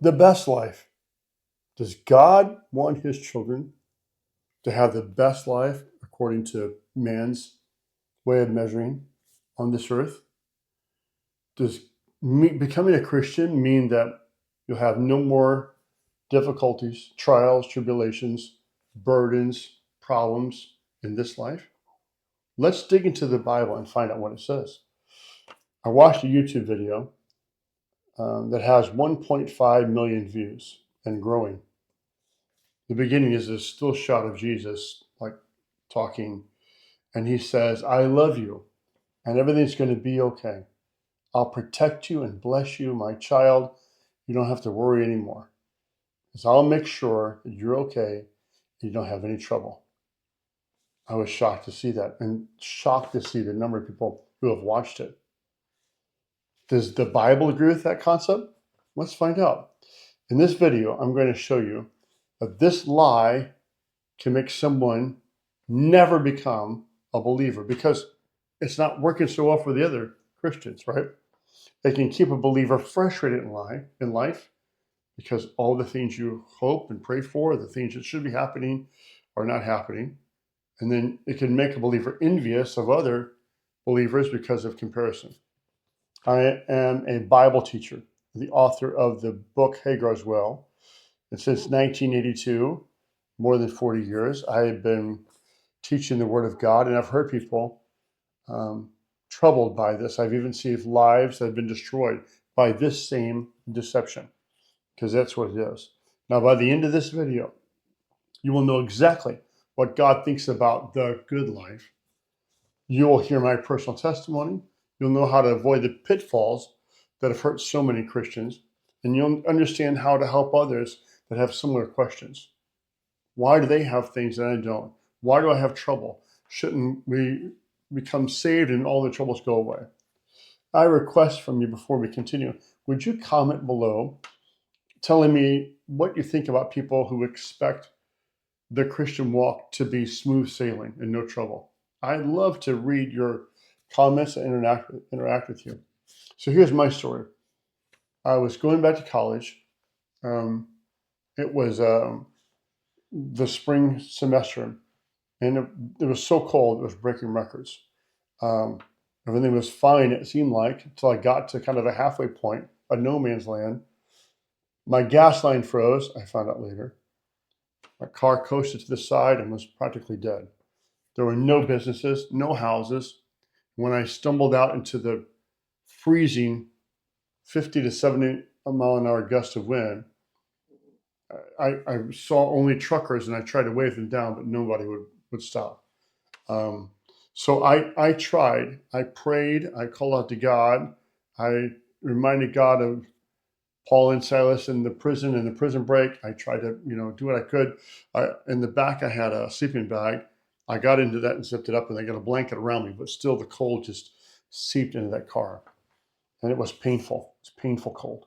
The best life. Does God want his children to have the best life according to man's way of measuring on this earth? Does becoming a Christian mean that you'll have no more difficulties, trials, tribulations, burdens, problems in this life? Let's dig into the Bible and find out what it says. I watched a YouTube video that has 1.5 million views and growing. The beginning is a still shot of Jesus, like talking, and he says, I love you, and everything's going to be okay. I'll protect you and bless you, my child. You don't have to worry anymore, because I'll make sure that you're okay and you don't have any trouble. I was shocked to see that, and shocked to see the number of people who have watched it. Does the Bible agree with that concept? Let's find out. In this video, I'm going to show you that this lie can make someone never become a believer because it's not working so well for the other Christians, right? It can keep a believer frustrated in life because all the things you hope and pray for, the things that should be happening, are not happening. And then it can make a believer envious of other believers because of comparison. I am a Bible teacher, the author of the book Hagar's Well. And since 1982, more than 40 years, I have been teaching the Word of God, and I've heard people troubled by this. I've even seen lives that have been destroyed by this same deception, because that's what it is. Now, by the end of this video, you will know exactly what God thinks about the good life. You will hear my personal testimony. You'll know how to avoid the pitfalls that have hurt so many Christians, and you'll understand how to help others that have similar questions. Why do they have things that I don't? Why do I have trouble? Shouldn't we become saved and all the troubles go away? I request from you before we continue, would you comment below telling me what you think about people who expect the Christian walk to be smooth sailing and no trouble? I'd love to read your comments and interact with you. So here's my story. I was going back to college. It was the spring semester, and it was so cold, it was breaking records. Everything was fine, it seemed like, until I got to kind of a halfway point, a no man's land. My gas line froze, I found out later. My car coasted to the side and was practically dead. There were no businesses, no houses. When I stumbled out into the freezing 50 to 70 mile an hour gust of wind, I saw only truckers, and I tried to wave them down, but nobody would stop. So I tried. I prayed. I called out to God. I reminded God of Paul and Silas in the prison and the prison break. I tried to, do what I could. In the back, I had a sleeping bag. I got into that and zipped it up, and I got a blanket around me, but still the cold just seeped into that car. And it was painful. It's painful cold.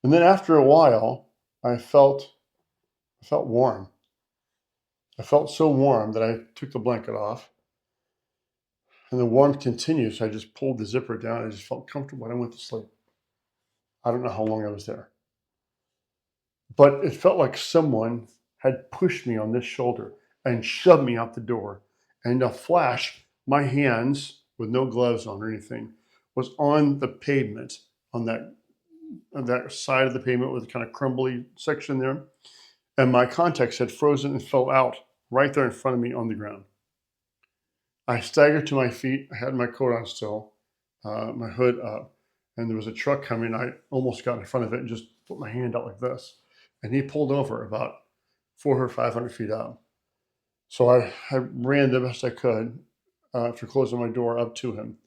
And then after a while, I felt warm. I felt so warm that I took the blanket off. And the warmth continued, so I just pulled the zipper down. I just felt comfortable, and I went to sleep. I don't know how long I was there. But it felt like someone had pushed me on this shoulder and shoved me out the door. And in a flash, my hands, with no gloves on or anything, was on the pavement, on that side of the pavement with a kind of crumbly section there. And my contacts had frozen and fell out right there in front of me on the ground. I staggered to my feet. I had my coat on still, my hood up, and there was a truck coming. I almost got in front of it and just put my hand out like this. And he pulled over about 400 or 500 feet out. So I ran the best I could after closing my door up to him.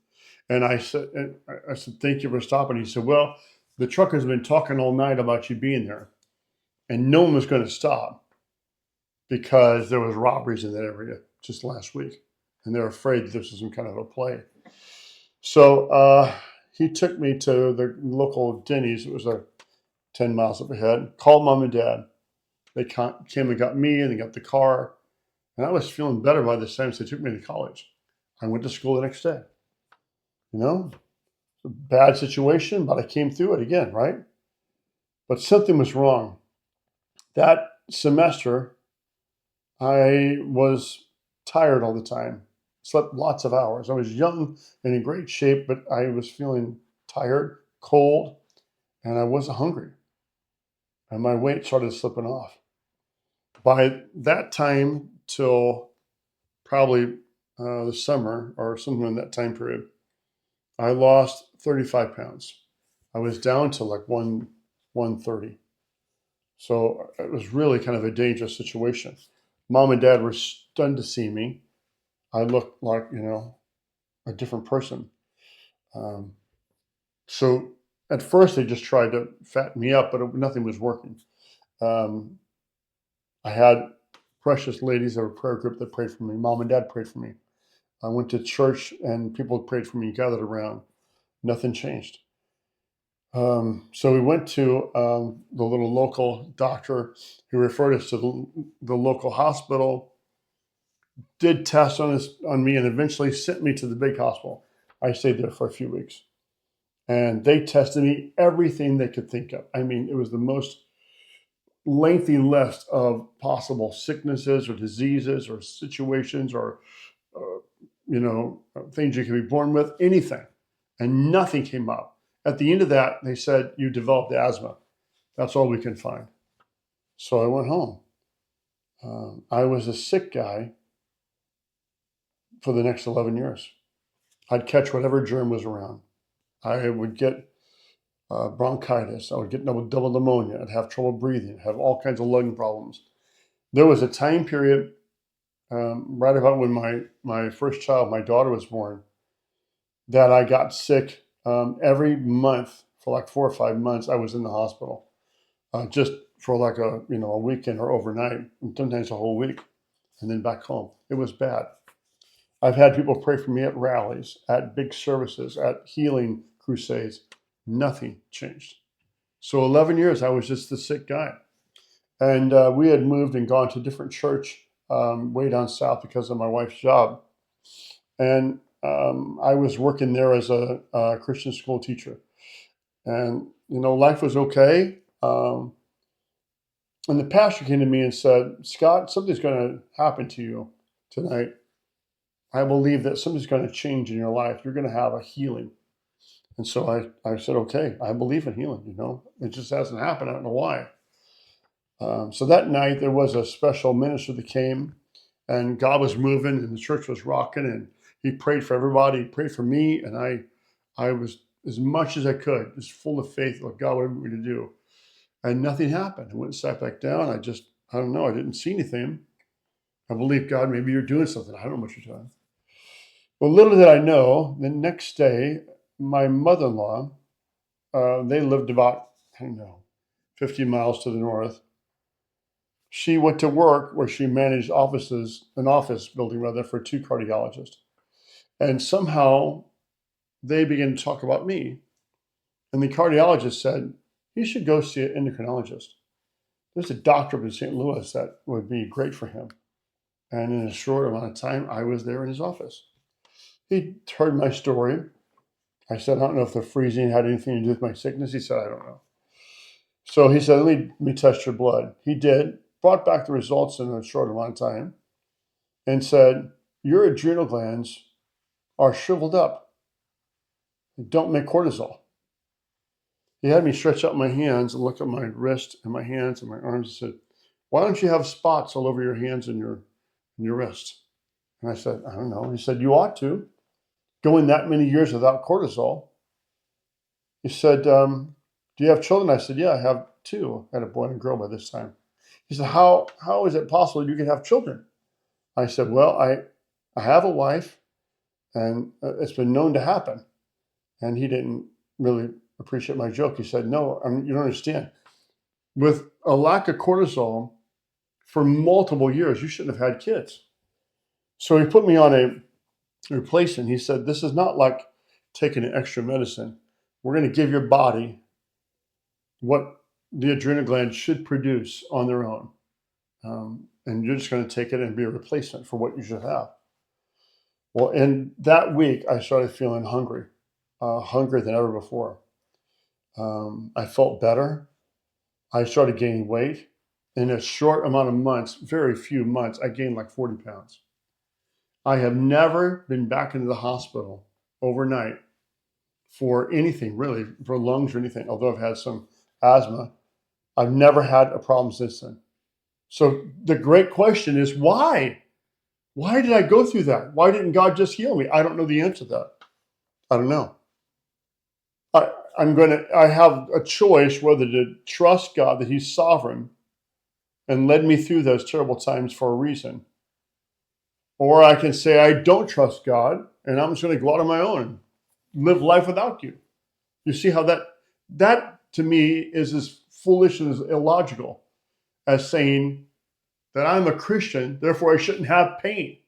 And I said, thank you for stopping. He said, well, the truckers have been talking all night about you being there, and no one was going to stop because there was robberies in that area just last week. And they're afraid that this was some kind of a play. So he took me to the local Denny's. It was 10 miles up ahead. Called mom and dad. They came and got me, and they got the car. And I was feeling better by this time, so they took me to college. I went to school the next day. It's a bad situation, but I came through it again, right? But something was wrong. That semester, I was tired all the time, slept lots of hours. I was young and in great shape, but I was feeling tired, cold, and I wasn't hungry. And my weight started slipping off. By that time, till probably the summer or something in that time period, I lost 35 pounds. I was down to like 130. So it was really kind of a dangerous situation. Mom and dad were stunned to see me. I looked like, a different person. Um, so at first they just tried to fatten me up, but nothing was working. Um, I had precious ladies of a prayer group that prayed for me. Mom and dad prayed for me. I went to church and people prayed for me, gathered around. Nothing changed. So we went to the little local doctor who referred us to the local hospital, did tests on me, and eventually sent me to the big hospital. I stayed there for a few weeks. And they tested me everything they could think of. I mean, it was the most lengthy list of possible sicknesses or diseases or situations or things you could be born with, anything. And nothing came up. At the end of that, they said, you developed asthma. That's all we can find. So I went home. I was a sick guy for the next 11 years. I'd catch whatever germ was around. I would get bronchitis. I would get double pneumonia. I'd have trouble breathing, have all kinds of lung problems. There was a time period right about when my first child, my daughter, was born, that I got sick every month for like 4 or 5 months. I was in the hospital just for like a weekend or overnight, and sometimes a whole week, and then back home. It was bad. I've had people pray for me at rallies, at big services, at healing crusades. Nothing changed. So 11 years, I was just the sick guy. And we had moved and gone to a different church way down south because of my wife's job. And I was working there as a Christian school teacher. And, life was okay. And the pastor came to me and said, Scott, something's going to happen to you tonight. I believe that something's going to change in your life. You're going to have a healing. And so I said, okay, I believe in healing, It just hasn't happened. I don't know why. So that night there was a special minister that came, and God was moving and the church was rocking, and he prayed for everybody. He prayed for me, and I was, as much as I could, just full of faith what God wanted me to do. And nothing happened. I went and sat back down. I don't know, I didn't see anything. I believe, God, maybe you're doing something. I don't know what you're doing. Well, little did I know, the next day, my mother-in-law, they lived about, I don't know, 50 miles to the north. She went to work where she managed an office building rather, for two cardiologists. And somehow they began to talk about me. And the cardiologist said, you should go see an endocrinologist. There's a doctor up in St. Louis that would be great for him. And in a short amount of time, I was there in his office. He heard my story. I said, I don't know if the freezing had anything to do with my sickness. He said, I don't know. So he said, let me test your blood. He did, brought back the results in a short amount of time, and said, your adrenal glands are shriveled up. Don't make cortisol. He had me stretch out my hands and look at my wrist and my hands and my arms and said, why don't you have spots all over your hands and your wrists? And I said, I don't know. He said, you ought to. Going that many years without cortisol. He said, do you have children? I said, yeah, I have two. I had a boy and a girl by this time. He said, how is it possible you can have children? I said, well, I have a wife, and it's been known to happen. And he didn't really appreciate my joke. He said, no, you don't understand. With a lack of cortisol for multiple years, you shouldn't have had kids. So he put me on a replacement. He said, this is not like taking an extra medicine. We're going to give your body what the adrenal glands should produce on their own. And you're just going to take it and be a replacement for what you should have. Well, in that week, I started feeling hungry, hungrier than ever before. I felt better. I started gaining weight. In a short amount of months, very few months, I gained like 40 pounds. I have never been back into the hospital overnight for anything, really, for lungs or anything, although I've had some asthma. I've never had a problem since then. So the great question is why? Why did I go through that? Why didn't God just heal me? I don't know the answer to that. I don't know. I have a choice whether to trust God that He's sovereign and led me through those terrible times for a reason. Or I can say, I don't trust God and I'm just going to go out on my own and live life without you. You see how that to me is as foolish and as illogical as saying that I'm a Christian, therefore I shouldn't have pain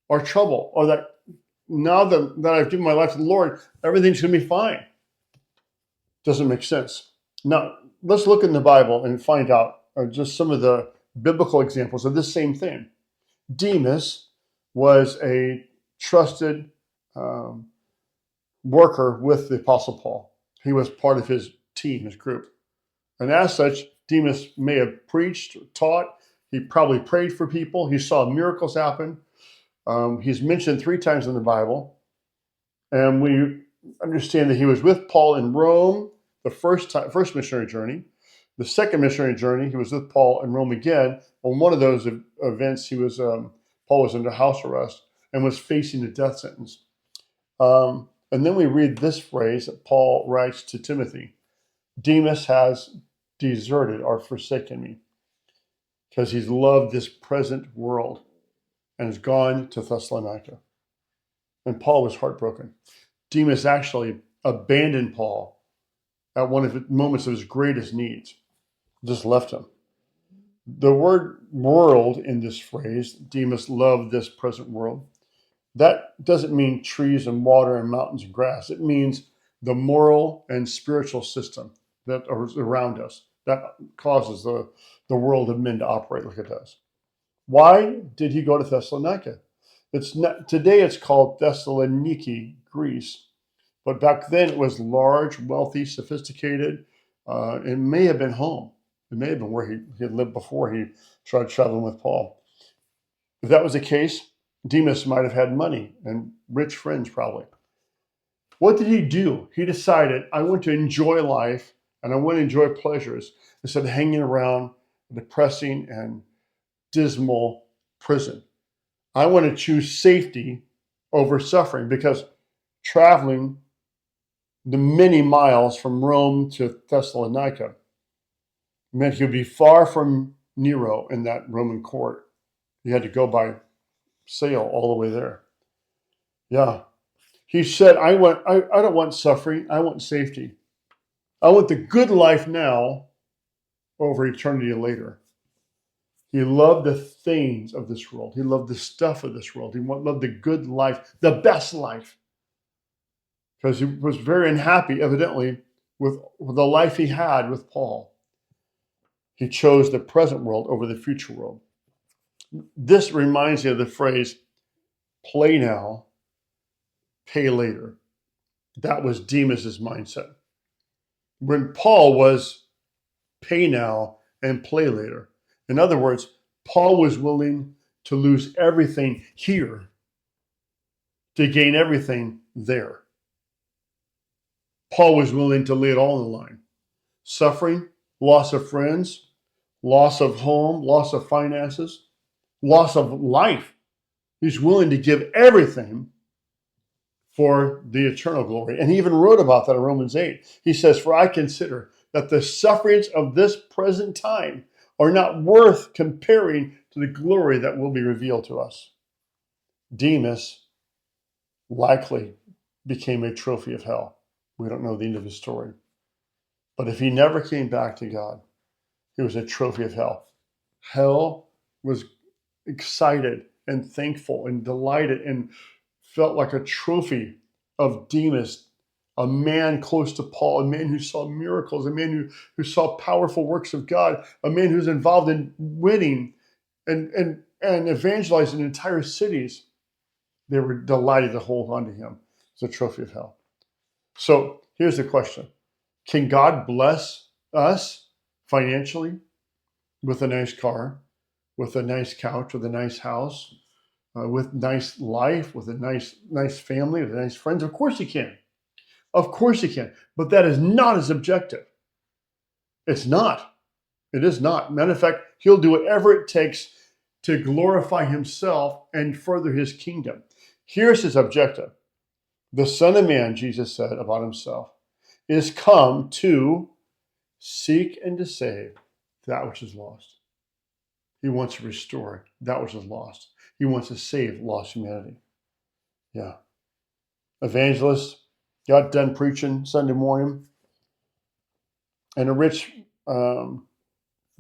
or trouble, or that now that I've given my life to the Lord, everything's going to be fine. Doesn't make sense. Now, let's look in the Bible and find out just some of the biblical examples of this same thing. Demas was a trusted worker with the Apostle Paul. He was part of his team, his group. And as such, Demas may have preached, taught. He probably prayed for people. He saw miracles happen. He's mentioned 3 times in the Bible. And we understand that he was with Paul in Rome the first missionary journey. The second missionary journey, he was with Paul in Rome again. On one of those events, Paul was under house arrest and was facing a death sentence. And then we read this phrase that Paul writes to Timothy: Demas has deserted or forsaken me, because he's loved this present world and has gone to Thessalonica. And Paul was heartbroken. Demas actually abandoned Paul at one of the moments of his greatest needs, just left him. The word world in this phrase, Demas loved this present world, that doesn't mean trees and water and mountains and grass. It means the moral and spiritual system that is around us that causes the world of men to operate like it does. Why did he go to Thessalonica? Today it's called Thessaloniki, Greece. But back then it was large, wealthy, sophisticated. It may have been home. It may have been where he had lived before he started traveling with Paul. If that was the case, Demas might have had money and rich friends probably. What did he do? He decided, I want to enjoy life and I want to enjoy pleasures instead of hanging around a depressing and dismal prison. I want to choose safety over suffering, because traveling the many miles from Rome to Thessalonica meant he would be far from Nero in that Roman court. He had to go by sail all the way there. Yeah. He said, I don't want suffering. I want safety. I want the good life now over eternity later. He loved the things of this world. He loved the stuff of this world. He loved the good life, the best life. Because he was very unhappy, evidently, with the life he had with Paul. He chose the present world over the future world. This reminds me of the phrase, play now, pay later. That was Demas's mindset. When Paul was pay now and play later. In other words, Paul was willing to lose everything here to gain everything there. Paul was willing to lay it all on the line. Suffering, loss of friends, loss of home, loss of finances, loss of life. He's willing to give everything for the eternal glory. And he even wrote about that in Romans 8. He says, for I consider that the sufferings of this present time are not worth comparing to the glory that will be revealed to us. Demas likely became a trophy of hell. We don't know the end of his story. But if he never came back to God, he was a trophy of hell. Hell was excited and thankful and delighted and felt like a trophy of Demas, a man close to Paul, a man who saw miracles, a man who saw powerful works of God, a man who's involved in winning and evangelizing entire cities. They were delighted to hold on to him as a trophy of hell. So here's the question. Can God bless us financially, with a nice car, with a nice couch, with a nice house, with nice life, with a nice family, with nice friends. Of course he can. Of course he can. But that is not his objective. It's not. It is not. Matter of fact, he'll do whatever it takes to glorify himself and further his kingdom. Here's his objective. The Son of Man, Jesus said about himself, is come to seek and to save that which is lost. He wants to restore that which is lost. He wants to save lost humanity. Yeah. Evangelist got done preaching Sunday morning, and a rich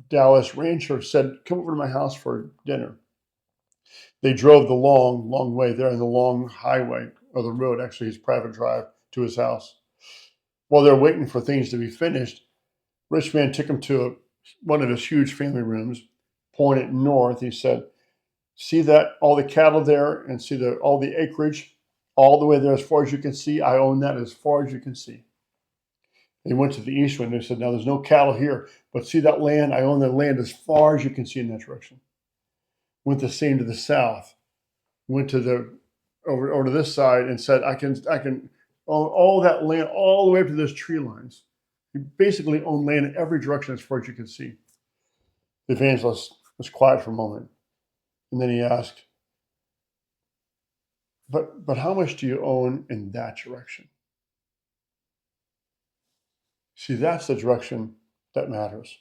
Dallas rancher said, "Come over to my house for dinner." They drove the long, long way there in the long highway, or the road, actually his private drive to his house. While they're waiting for things to be finished, rich man took him to one of his huge family rooms, pointed north. He said, "See that, all the cattle there, and see all the acreage, all the way there as far as you can see? I own that as far as you can see." He went to the east window and said, "Now there's no cattle here, but see that land? I own that land as far as you can see in that direction." Went the same to the south. Went to the over to this side and said, I can own all that land all the way up to those tree lines. He basically owned land in every direction as far as you can see. The evangelist was quiet for a moment, and then he asked, but how much do you own in that direction? See, that's the direction that matters.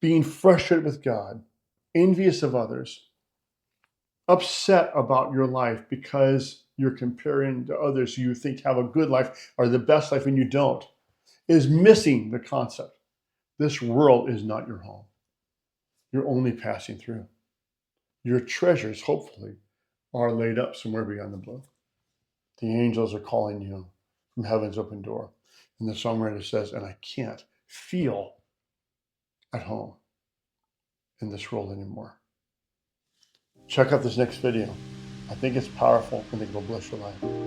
Being frustrated with God, envious of others, upset about your life because you're comparing to others you think have a good life or the best life and you don't, is missing the concept. This world is not your home. You're only passing through. Your treasures, hopefully, are laid up somewhere beyond the blue. The angels are calling you from heaven's open door. And the songwriter says, and I can't feel at home in this world anymore. Check out this next video. I think it's powerful. I think it will bless your life.